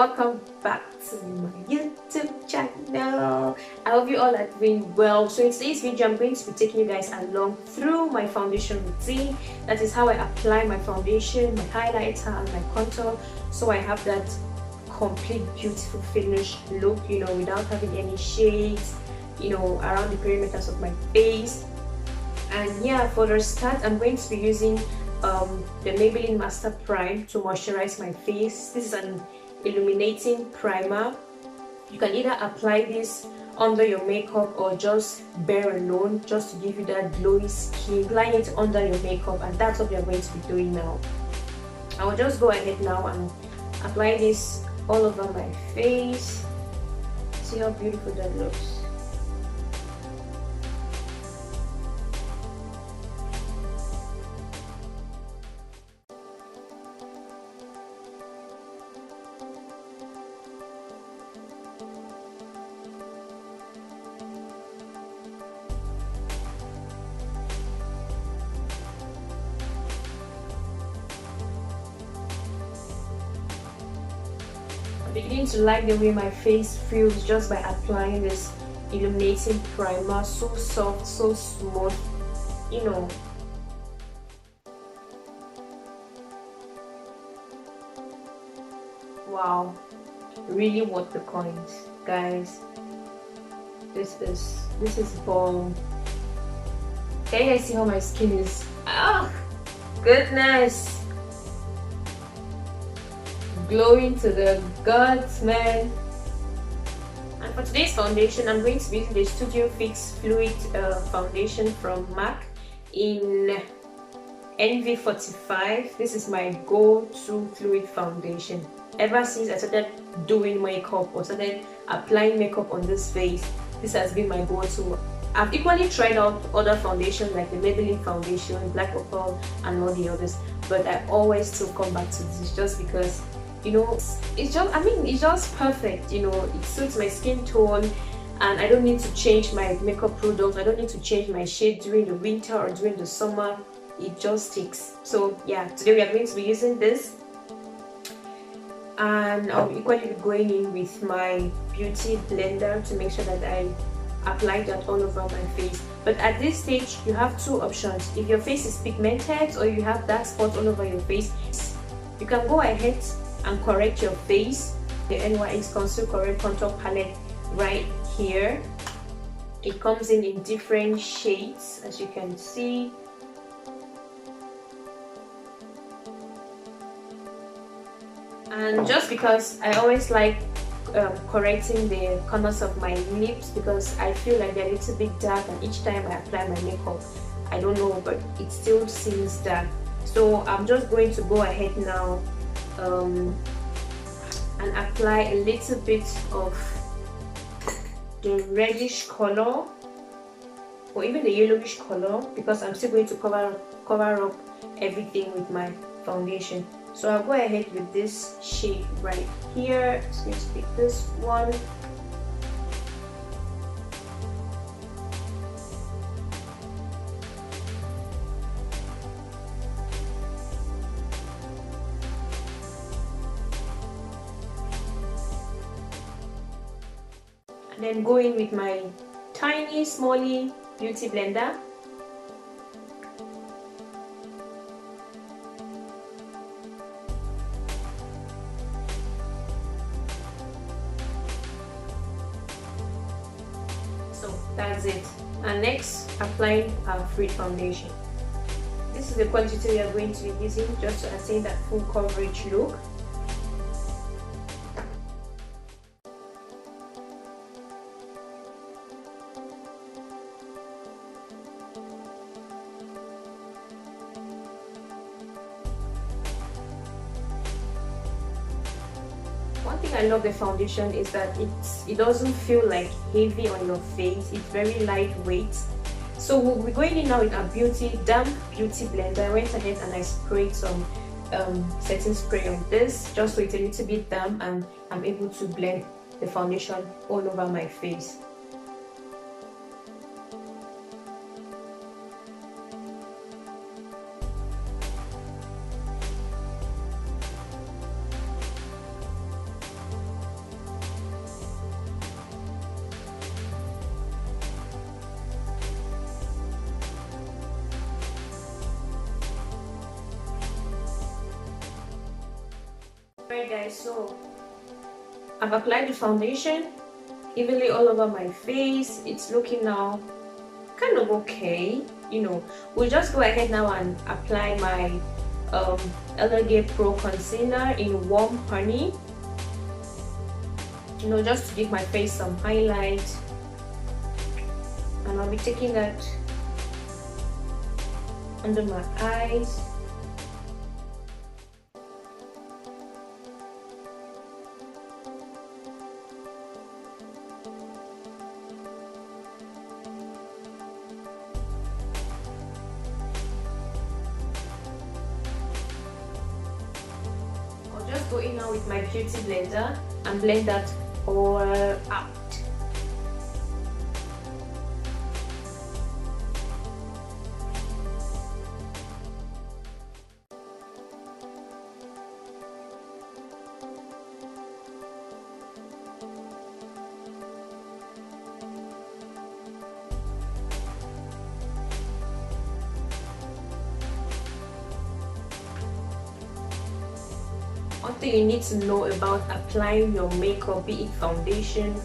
welcome back to my YouTube channel. I hope you all are doing well. So in today's video, I'm going to be taking you guys along through my foundation routine. That is how I apply my foundation, my highlighter, and my contour, so I have that complete beautiful finished look, without having any shades, around the perimeters of my face. And yeah, for the start, I'm going to be using the Maybelline Master Prime to moisturize my face. This is an illuminating primer. You can either apply this under your makeup or just bare alone, just to give you that glowy skin. Apply it under your makeup, and that's what we are going to be doing now. I will just go ahead now and apply this all over my face. See how beautiful that looks. I'm beginning to like the way my face feels just by applying this illuminating primer. So soft, so smooth, Wow, really worth the coins, guys. This is bomb. Can you guys see how my skin is? Ah, goodness, glowing to the gods, man. And for today's foundation, I'm going to be using the Studio Fix Fluid foundation from MAC in NV45. This is my go-to fluid foundation. Ever since I started doing makeup or started applying makeup on this face, this has been my go-to. I've equally tried out other foundations like the Maybelline foundation, Black Opal, and all the others, but I always still come back to this just because it's just perfect. It suits my skin tone, and I don't need to change my makeup products. I don't need to change my shade during the winter or during the summer. It just sticks. So yeah, today we are going to be using this, and I'll equally be going in with my beauty blender to make sure that I apply that all over my face. But at this stage, you have two options. If your face is pigmented or you have dark spots all over your face, you can go ahead and correct your face. The NYX Conceal Correct Contour Palette right here. It comes in different shades, as you can see. And just because I always like correcting the corners of my lips, because I feel like they're a little bit dark, and each time I apply my makeup, I don't know, but it still seems dark. So I'm just going to go ahead now and apply a little bit of the reddish color or even the yellowish color, because I'm still going to cover up everything with my foundation. So I'll go ahead with this shade right here. I'm going to pick this one. And then go in with my tiny, smally beauty blender. So that's it. And next, applying our Fruit foundation. This is the quantity we are going to be using just to attain that full coverage look. One thing I love the foundation is that it doesn't feel like heavy on your face. It's very lightweight. So we'll be going in now with our damp beauty blender. I went ahead and I sprayed some setting spray on this just so it's a little bit damp, and I'm able to blend the foundation all over my face. Alright guys, so I've applied the foundation evenly all over my face. It's looking now kind of okay. We'll just go ahead now and apply my Elegate Pro concealer in Warm Honey, just to give my face some highlight. And I'll be taking that under my eyes. I'll just go in now with my beauty blender and blend that all out. One thing you need to know about applying your makeup, be it foundation,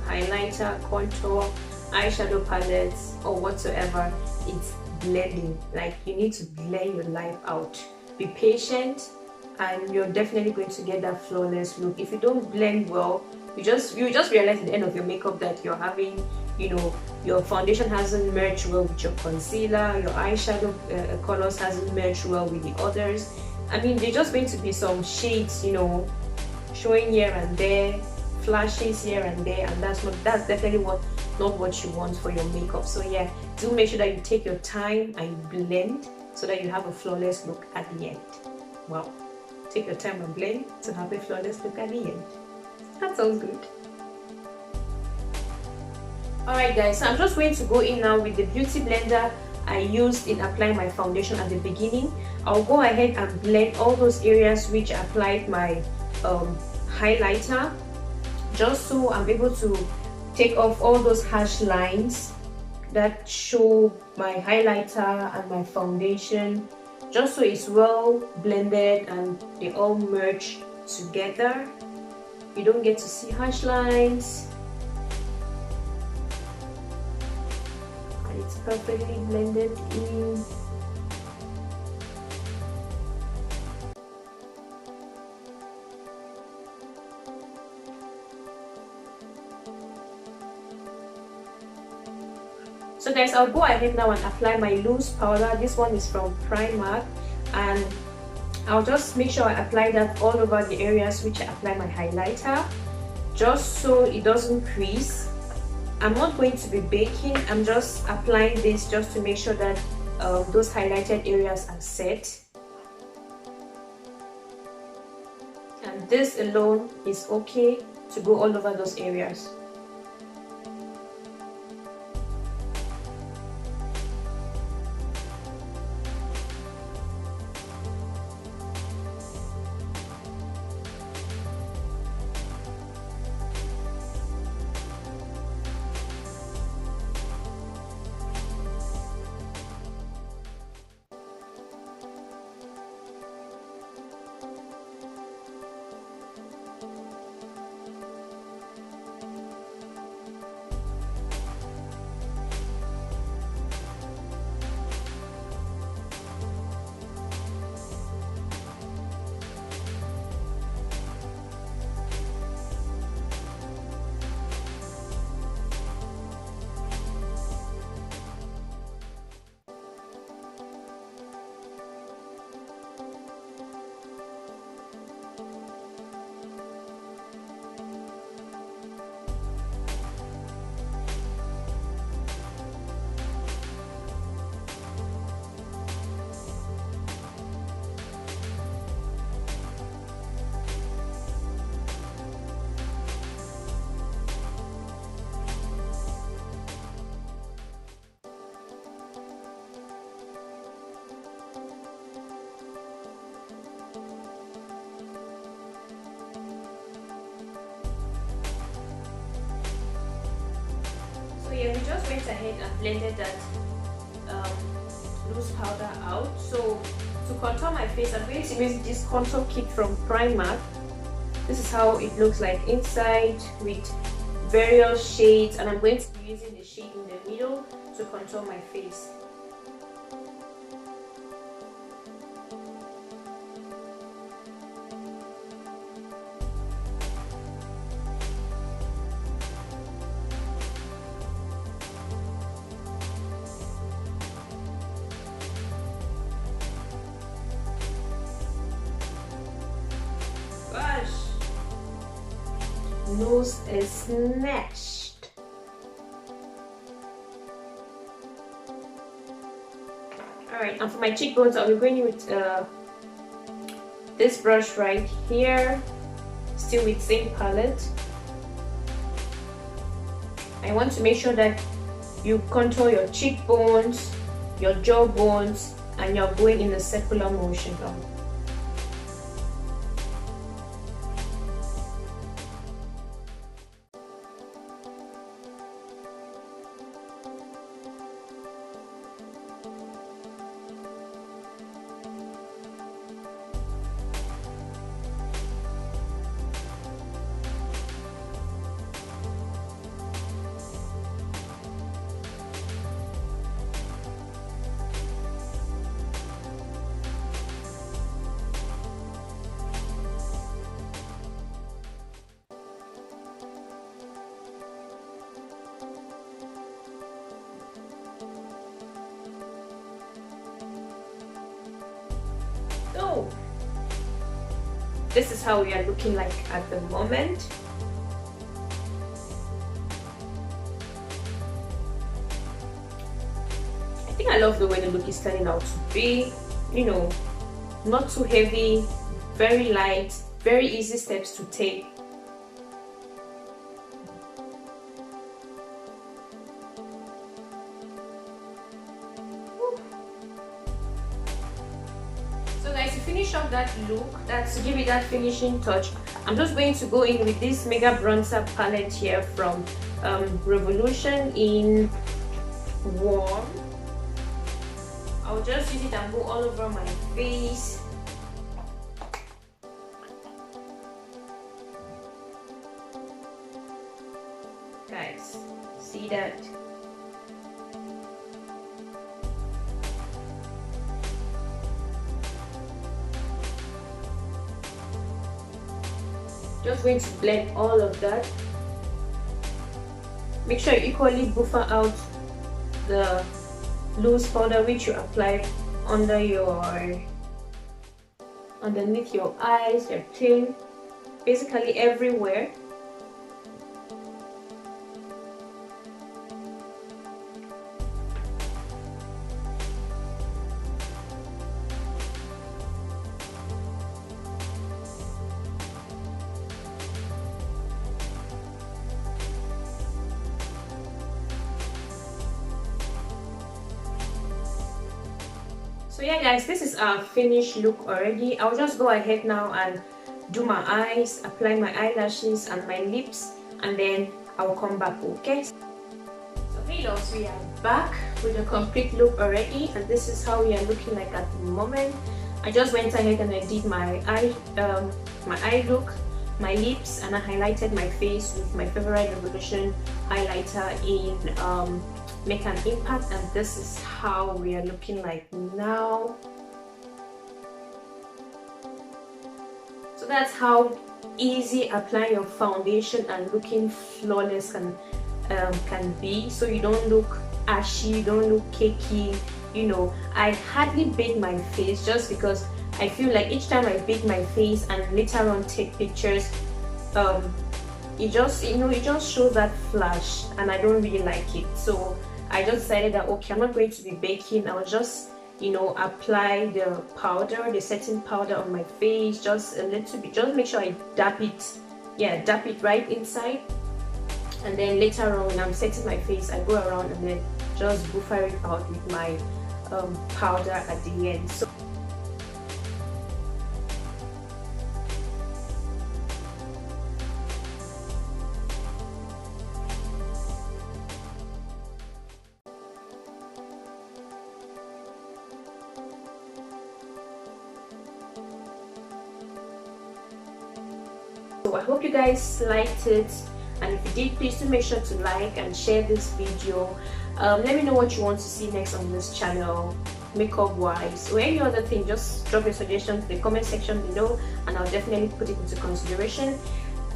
highlighter, contour, eyeshadow palettes, or whatsoever, it's blending. Like, you need to blend your life out. Be patient and you're definitely going to get that flawless look. If you don't blend well, you just realize at the end of your makeup that you're having, your foundation hasn't merged well with your concealer, your eyeshadow colors hasn't merged well with the others. I mean, there's just going to be some shades, showing here and there, flashes here and there, and that's definitely not what you want for your makeup. So yeah, do make sure that you take your time and you blend so that you have a flawless look at the end. Wow, take your time and blend to have a flawless look at the end. That sounds good. Alright guys, so I'm just going to go in now with the beauty blender I used in applying my foundation at the beginning. I'll go ahead and blend all those areas which I applied my highlighter, just so I'm able to take off all those harsh lines that show my highlighter and my foundation, just so it's well blended and they all merge together. You don't get to see harsh lines. It's perfectly blended in. So guys, I'll go ahead now and apply my loose powder. This one is from Primark, and I'll just make sure I apply that all over the areas which I apply my highlighter, just so it doesn't crease. I'm not going to be baking, I'm just applying this just to make sure that those highlighted areas are set. And this alone is okay to go all over those areas. So yeah, we just went ahead and blended that loose powder out. So to contour my face, I'm going to use this contour kit from Primark. This is how it looks like inside with various shades, and I'm going to be using the shade in the middle to contour my face. Gosh, nose is snatched. Alright, and for my cheekbones, I'll be going with this brush right here, still with same palette. I want to make sure that you contour your cheekbones, your jaw bones, and you're going in a circular motion now. So this is how we are looking like at the moment. I think I love the way the look is turning out to be, you know, not too heavy, very light, very easy steps to take. So guys, to finish off that look, that's to give it that finishing touch, I'm just going to go in with this Mega Bronzer palette here from Revolution in Warm. I'll just use it and go all over my face. Guys, see that? Just going to blend all of that. Make sure you equally buffer out the loose powder which you apply underneath your eyes, your chin, basically everywhere. So yeah guys, this is our finished look already. I'll just go ahead now and do my eyes, apply my eyelashes and my lips, and then I'll come back, okay? So hey loves, we are back with a complete look already, and this is how we are looking like at the moment. I just went ahead and I did my eye look, my lips, and I highlighted my face with my favorite Revolution highlighter in Make an Impact, and this is how we are looking like now. So that's how easy applying your foundation and looking flawless can be. So you don't look ashy, you don't look cakey. You know, I hardly bake my face just because I feel like each time I bake my face and later on take pictures, it just shows that flash, and I don't really like it. So I just decided that okay, I'm not going to be baking. I'll just, you know, apply the powder, the setting powder on my face, just a little bit, just make sure I dab it, yeah, dab it right inside, and then later on when I'm setting my face, I go around and then just buffer it out with my powder at the end. So So I hope you guys liked it, and if you did, please do make sure to like and share this video. Let me know what you want to see next on this channel, makeup wise or any other thing. Just drop your suggestions in the comment section below and I'll definitely put it into consideration.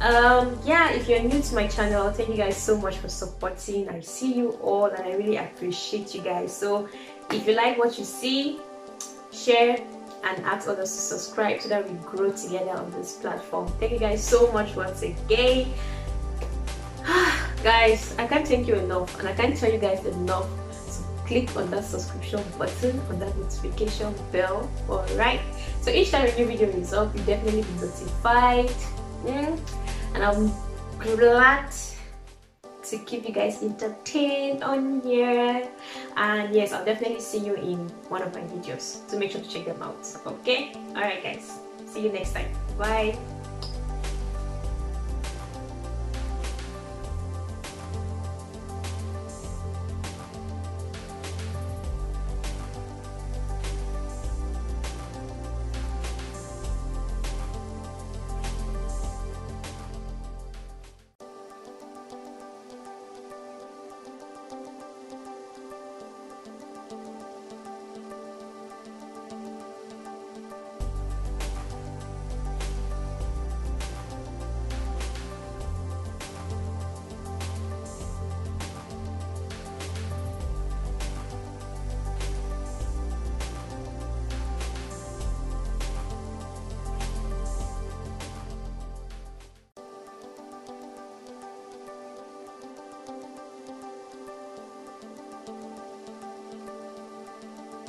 Yeah, if you're new to my channel, thank you guys so much for supporting. I see you all and I really appreciate you guys. So if you like what you see, share and ask others to subscribe so that we grow together on this platform. Thank you guys so much once again. Guys, I can't thank you enough, and I can't tell you guys enough to click on that subscription button, on that notification bell. Alright, so each time a new video is up, you definitely be notified. And I'm glad to keep you guys entertained on here. And yes, I'll definitely see you in one of my videos, so make sure to check them out. Okay, alright guys, see you next time. Bye.